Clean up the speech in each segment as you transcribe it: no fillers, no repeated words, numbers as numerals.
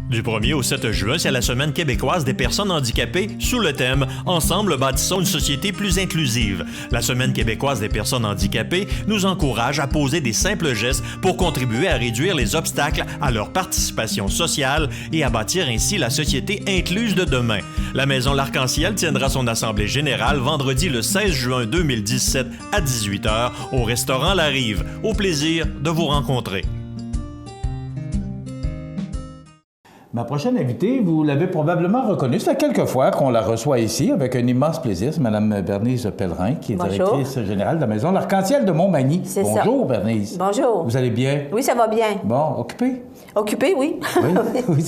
Du 1er au 7 juin, c'est la Semaine québécoise des personnes handicapées sous le thème « Ensemble, bâtissons une société plus inclusive ». La Semaine québécoise des personnes handicapées nous encourage à poser des simples gestes pour contribuer à réduire les obstacles à leur participation sociale et à bâtir ainsi la société incluse de demain. La Maison L'Arc-en-Ciel tiendra son assemblée générale vendredi le 16 juin 2017 à 18h au restaurant La Rive. Au plaisir de vous rencontrer. Ma prochaine invitée, vous l'avez probablement reconnue. Ça fait quelques fois qu'on la reçoit ici avec un immense plaisir. C'est Mme Bernice Pellerin, qui est directrice générale de la Maison L'Arc-en-Ciel de Montmagny. C'est Bonjour, ça. Bernice. Bonjour. Vous allez bien? Oui, ça va bien. Bon, occupée? Occupée, oui. Oui.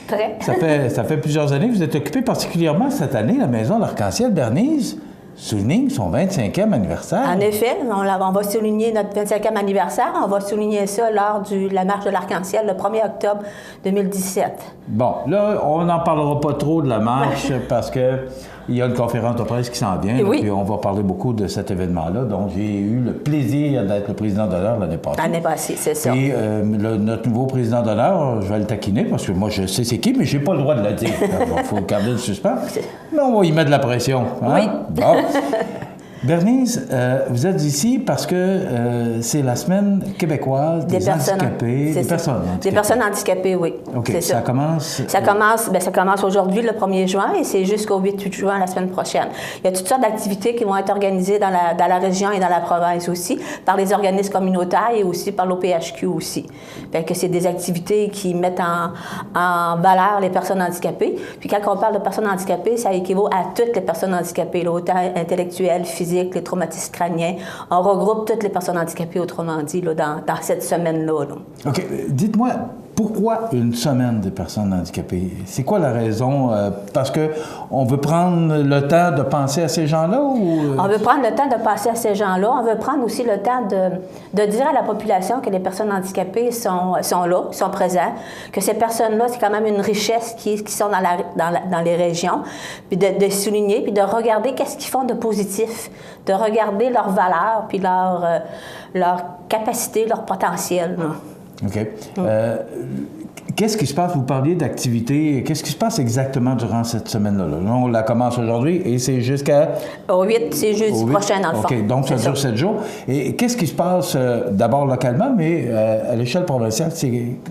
Très. Ça fait plusieurs années que vous êtes occupée, particulièrement cette année. La Maison L'Arc-en-Ciel, Bernice, souligne son 25e anniversaire. En effet, on va souligner notre 25e anniversaire. On va souligner ça lors de la marche de l'Arc-en-Ciel le 1er octobre 2017. Bon, là, on n'en parlera pas trop de la marche parce que il y a une conférence de presse qui s'en vient. Oui. Puis on va parler beaucoup de cet événement-là. Donc, j'ai eu le plaisir d'être le président d'honneur l'année passée. L'année passée, c'est ça. Et notre nouveau président d'honneur, je vais le taquiner parce que moi, je sais c'est qui, mais je n'ai pas le droit de le dire. Il faut garder le suspens. Mais on va y mettre de la pression. Hein? Oui. Bon. Bernice, vous êtes ici parce que c'est la semaine québécoise des handicapés. Des personnes handicapées, oui. OK. Ça commence? Ça commence aujourd'hui, le 1er juin, et c'est jusqu'au 8 juin, la semaine prochaine. Il y a toutes sortes d'activités qui vont être organisées dans la région et dans la province aussi, par les organismes communautaires et aussi par l'OPHQ aussi. Fait que c'est des activités qui mettent en valeur les personnes handicapées. Puis quand on parle de personnes handicapées, ça équivaut à toutes les personnes handicapées, là, autant intellectuelles, physiques, les traumatismes crâniens. On regroupe toutes les personnes handicapées, autrement dit, là, dans cette semaine-là. Là. OK. Dites-moi, pourquoi une semaine des personnes handicapées? C'est quoi la raison? Parce qu'on veut prendre le temps de penser à ces gens-là? Ou... On veut prendre le temps de penser à ces gens-là. On veut prendre aussi le temps de dire à la population que les personnes handicapées sont là, sont présentes, que ces personnes-là, c'est quand même une richesse qui sont dans les régions, puis de souligner, puis de regarder qu'est-ce qu'ils font de positif, de regarder leurs valeurs, puis leur capacité, leur potentiel. Là. OK. Qu'est-ce qui se passe? Vous parliez d'activités. Qu'est-ce qui se passe exactement durant cette semaine-là? Là, on la commence aujourd'hui et c'est jusqu'à... Au 8, c'est jeudi prochain, dans le fond. OK, donc ça dure 7 jours. Et qu'est-ce qui se passe d'abord localement, mais à l'échelle provinciale?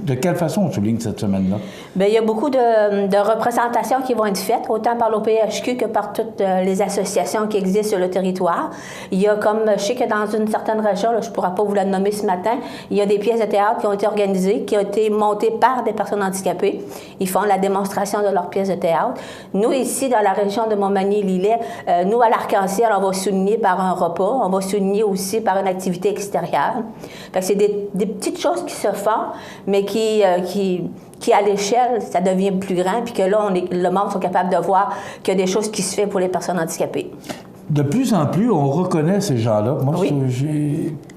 De quelle façon on souligne cette semaine-là? Bien, il y a beaucoup de représentations qui vont être faites, autant par l'OPHQ que par toutes les associations qui existent sur le territoire. Il y a comme, je sais que dans une certaine région, là, je ne pourrais pas vous la nommer ce matin, il y a des pièces de théâtre qui ont été organisées, qui ont été montées par des personnes handicapées. Ils font la démonstration de leurs pièces de théâtre. Nous, ici, dans la région de Montmagny-Lillet, nous, à l'Arc-en-Ciel, on va souligner par un repas, on va souligner aussi par une activité extérieure. Fait que c'est des petites choses qui se font, mais qui à l'échelle, ça devient plus grand, puis que là, le monde sont capables de voir qu'il y a des choses qui se font pour les personnes handicapées. De plus en plus, on reconnaît ces gens-là. Moi,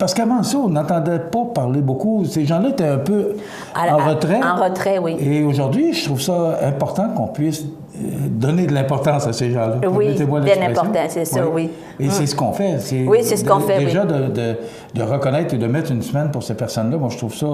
parce qu'avant ça, on n'entendait pas parler beaucoup. Ces gens-là étaient un peu en retrait. En retrait, oui. Et aujourd'hui, je trouve ça important qu'on puisse donner de l'importance à ces gens-là. Oui, bien important, c'est ça, oui. Et c'est ce qu'on fait. Oui, c'est ce qu'on fait, déjà, de reconnaître et de mettre une semaine pour ces personnes-là, moi, je trouve ça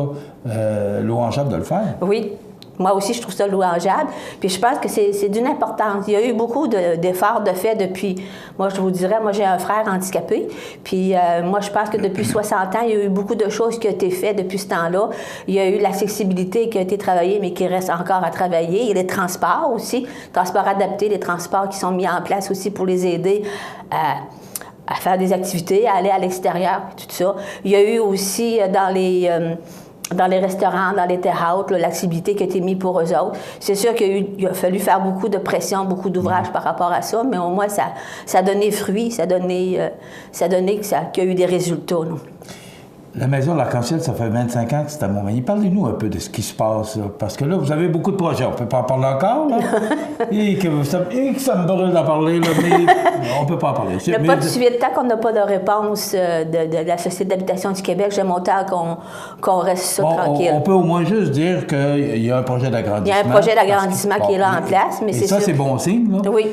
louangeable de le faire. Oui. Moi aussi, je trouve ça louangeable. Puis je pense que c'est d'une importance. Il y a eu beaucoup d'efforts de fait depuis... Moi, je vous dirais, moi, j'ai un frère handicapé. Puis moi, je pense que depuis 60 ans, il y a eu beaucoup de choses qui ont été faites depuis ce temps-là. Il y a eu l'accessibilité qui a été travaillée, mais qui reste encore à travailler. Il y a les transports aussi, transports adaptés, les transports qui sont mis en place aussi pour les aider à faire des activités, à aller à l'extérieur, tout ça. Il y a eu aussi dans les restaurants, dans les terrautes, l'accessibilité qui a été mise pour eux autres. C'est sûr qu'il a fallu faire beaucoup de pression, beaucoup d'ouvrages par rapport à ça, mais au moins, ça a donné fruit, ça a donné qu'il y a eu des résultats. Là. La Maison L'Arc-en-Ciel, ça fait 25 ans que c'est à Montmagny. Parlez-nous un peu de ce qui se passe, là, parce que là, vous avez beaucoup de projets. On ne peut pas en parler encore, là. et que ça me brûle d'en parler, là, mais on ne peut pas en parler. Il n'y a pas de suivi de temps qu'on n'a pas de réponse de la Société d'habitation du Québec. J'aime autant qu'on reste ça tranquille. On peut au moins juste dire qu'il y a un projet d'agrandissement. Il y a un projet d'agrandissement qui est là en place, mais c'est ça, c'est bon signe, là. Oui.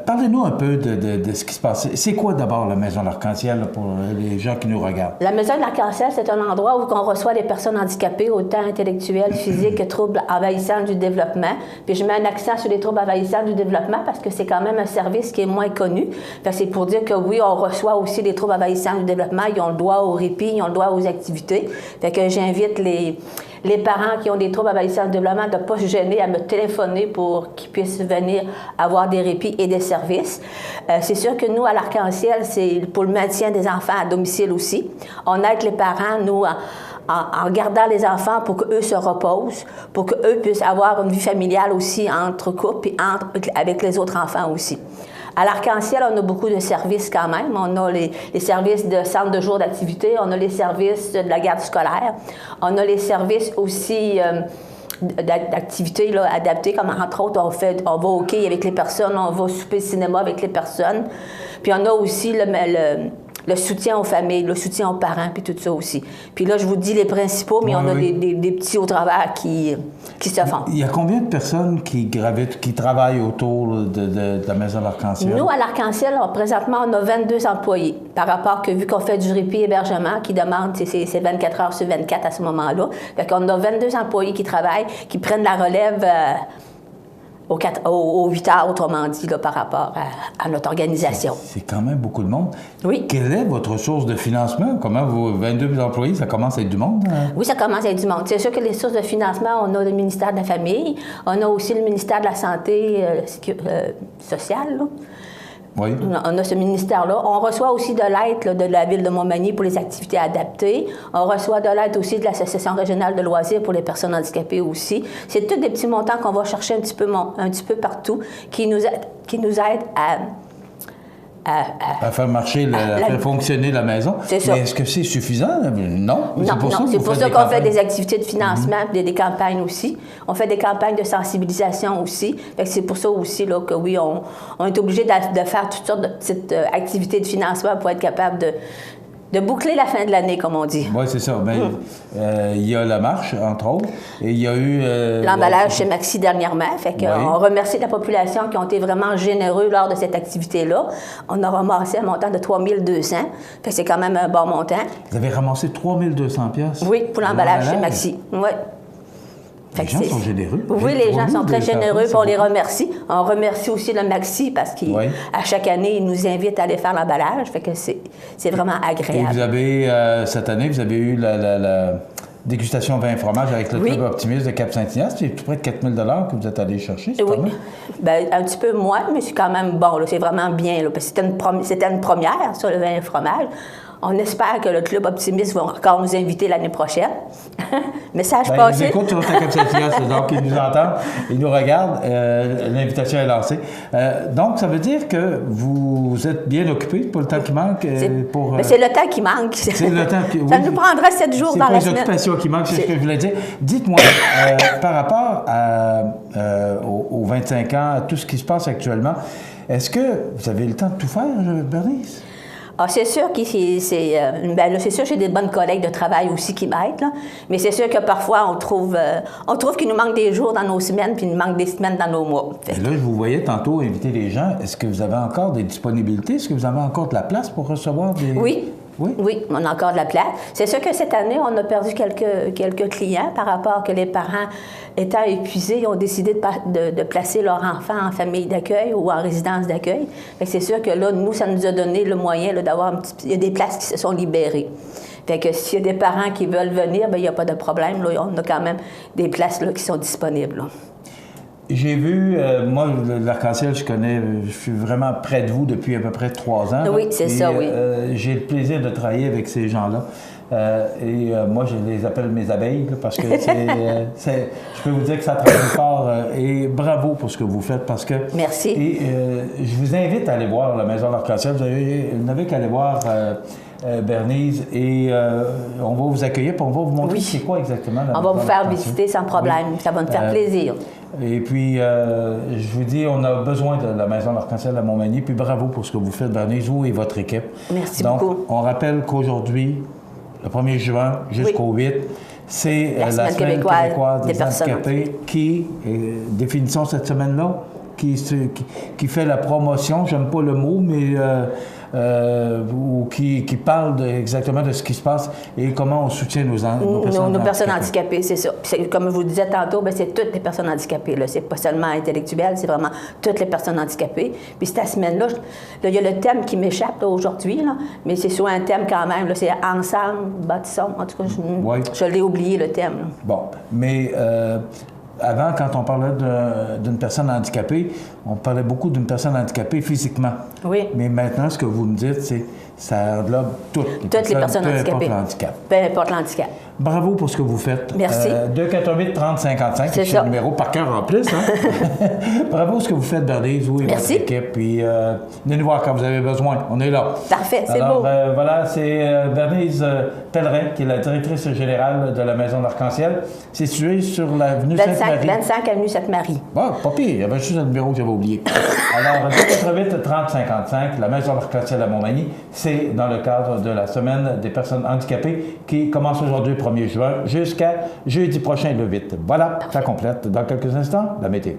Parlez-nous un peu de ce qui se passe. C'est quoi d'abord la Maison L'Arc-en-Ciel, pour les gens qui nous regardent? La Maison de l'Arc-en-Ciel, c'est un endroit où on reçoit des personnes handicapées, autant intellectuelles, physiques que troubles envahissants du développement. Puis je mets un accent sur les troubles envahissants du développement parce que c'est quand même un service qui est moins connu. C'est pour dire que oui, on reçoit aussi les troubles envahissants du développement. Ils ont le droit au répit, ils ont le droit aux activités. Fait que j'invite les parents qui ont des troubles envahissants du développement de ne pas se gêner à me téléphoner pour qu'ils puissent venir avoir des répits et des services. C'est sûr que nous, à l'Arc-en-Ciel, c'est pour le maintien des enfants à domicile aussi. On aide les parents, nous, en gardant les enfants pour qu'eux se reposent, pour qu'eux puissent avoir une vie familiale aussi entre couples et avec les autres enfants aussi. À l'Arc-en-Ciel, on a beaucoup de services quand même. On a les services de centre de jour d'activité, on a les services de la garde scolaire, on a les services aussi d'activités adaptées, comme entre autres, on va au quai avec les personnes, on va au souper cinéma avec les personnes. Puis on a aussi le soutien aux familles, le soutien aux parents, puis tout ça aussi. Puis là, je vous dis les principaux, mais on a des petits au travers qui se font. Il y a combien de personnes qui travaillent autour de la Maison de l'Arc-en-Ciel? Nous, à l'Arc-en-Ciel, présentement, on a 22 employés. Par rapport que, vu qu'on fait du répit hébergement, qui demande, c'est 24 heures sur 24 à ce moment-là. Fait qu'on a 22 employés qui travaillent, qui prennent la relève aux 8 heures, autrement dit, là, par rapport à notre organisation. C'est quand même beaucoup de monde. Oui. Quelle est votre source de financement? Comment vos 22 employés, ça commence à être du monde? Hein? Oui, ça commence à être du monde. C'est sûr que les sources de financement, on a le ministère de la Famille, on a aussi le ministère de la Santé sociale, là. Oui. On a ce ministère-là. On reçoit aussi de l'aide de la Ville de Montmagny pour les activités adaptées. On reçoit de l'aide aussi de l'Association régionale de loisirs pour les personnes handicapées aussi. C'est tous des petits montants qu'on va chercher un petit peu partout qui nous aident à faire marcher, à faire fonctionner la maison. C'est ça. Mais est-ce que c'est suffisant? Non. Non, c'est pour ça qu'on fait des activités de financement, des campagnes aussi. On fait des campagnes de sensibilisation aussi. C'est pour ça aussi là, que oui, on est obligé de faire toutes sortes de petites activités de financement pour être capable de boucler la fin de l'année, comme on dit. Oui, c'est ça. Il y a la marche, entre autres, et il y a eu... l'emballage chez Maxi dernièrement. Fait qu'on remercie la population qui ont été vraiment généreux lors de cette activité-là. On a ramassé un montant de 3 200. Fait que c'est quand même un bon montant. Vous avez ramassé 3 200 pièces? Oui, pour l'emballage chez Maxi. Oui. Les gens sont généreux. Oui, les gens sont très généreux, puis on les remercie. On remercie aussi le Maxi parce qu'à chaque année, il nous invite à aller faire l'emballage. Fait que c'est vraiment agréable. Et vous avez, cette année, vous avez eu la dégustation vin et fromage avec le Club Optimiste de Cap-Saint-Ignace. C'est tout près de 4 000 que vous êtes allé chercher, c'est pas mal. Bien, un petit peu moins, mais c'est quand même bon. C'est vraiment bien. Là, parce que c'était une première sur le vin et fromage. On espère que le Club Optimiste va encore nous inviter l'année prochaine. Message passé. Ils nous écoutent sur Cap-Saint-Ignace, donc ils nous entendent, ils nous regardent. L'invitation est lancée. Donc, ça veut dire que vous êtes bien occupé pour le temps qui manque? Mais c'est le temps qui manque. C'est le temps qui... Ça nous prendra 7 jours dans la semaine. C'est pas les occupations qui manquent, c'est ce que je voulais dire. Dites-moi, par rapport aux 25 ans, à tout ce qui se passe actuellement, est-ce que vous avez le temps de tout faire, Bernice? Ah, c'est sûr que c'est sûr que j'ai des bonnes collègues de travail aussi qui m'aident, là. Mais c'est sûr que parfois, on trouve qu'il nous manque des jours dans nos semaines, puis il nous manque des semaines dans nos mois. Et là, je vous voyais tantôt inviter les gens. Est-ce que vous avez encore des disponibilités? Est-ce que vous avez encore de la place pour recevoir des... Oui. Oui, on a encore de la place. C'est sûr que cette année, on a perdu quelques clients par rapport que les parents, étant épuisés, ils ont décidé de placer leur enfant en famille d'accueil ou en résidence d'accueil. C'est sûr que là, nous, ça nous a donné le moyen là, d'avoir il y a des places qui se sont libérées. Fait que s'il y a des parents qui veulent venir, bien, il n'y a pas de problème. Là, on a quand même des places là, qui sont disponibles. Là. J'ai vu, moi, l'Arc-en-Ciel, je suis vraiment près de vous depuis à peu près 3 ans. Oui, c'est ça, oui. J'ai le plaisir de travailler avec ces gens-là. Moi, je les appelle mes abeilles, là, parce que je peux vous dire que ça travaille fort. Et bravo pour ce que vous faites, parce que... Merci. Et je vous invite à aller voir la Maison de l'Arc-en-Ciel. Vous n'avez qu'à aller voir... Bernice, et on va vous accueillir, puis on va vous montrer c'est quoi exactement la On va vous faire visiter sans problème, ça va nous faire plaisir. Et puis, je vous dis, on a besoin de la Maison de l'Arc-en-Ciel à Montmagny, puis bravo pour ce que vous faites, Bernice, vous et votre équipe. Merci beaucoup. Donc, on rappelle qu'aujourd'hui, le 1er juin jusqu'au 8, c'est la Semaine québécoise des handicapés qui, définissons cette semaine-là, qui fait la promotion, j'aime pas le mot, mais ou qui parle exactement de ce qui se passe et comment on soutient nos personnes handicapées, c'est ça. Comme je vous disais tantôt, bien, c'est toutes les personnes handicapées. Ce n'est pas seulement intellectuel, c'est vraiment toutes les personnes handicapées. Puis cette semaine-là, il y a le thème qui m'échappe aujourd'hui, là, mais c'est sur un thème quand même. C'est Ensemble, bâtissons. En tout cas, je l'ai oublié, le thème. Là. Bon, mais avant, quand on parlait d'une personne handicapée, on parlait beaucoup d'une personne handicapée physiquement. Oui. Mais maintenant, ce que vous me dites, c'est que ça englobe toutes les personnes handicapées. Peu importe l'handicap. Peu importe l'handicap. Bravo pour ce que vous faites. Merci. 248-3055, c'est le numéro par cœur en plus. Hein? Bravo pour ce que vous faites, Bernice, vous et votre équipe. Puis venez nous voir quand vous avez besoin. On est là. Parfait, c'est beau. Voilà, c'est Bernice Pellerin, qui est la directrice générale de la Maison de l'Arc-en-Ciel. C'est situé sur l'avenue Sainte-Marie. 25 avenue Sainte-Marie. Bon, pas pire. Il y avait juste un numéro que j'avais oublié. Alors, 248-3055, la Maison de l'Arc-en-Ciel à Montmagny, c'est dans le cadre de la Semaine des personnes handicapées qui commence aujourd'hui, 1er juin, jusqu'à jeudi prochain, le 8. Voilà, ça complète. Dans quelques instants, la météo.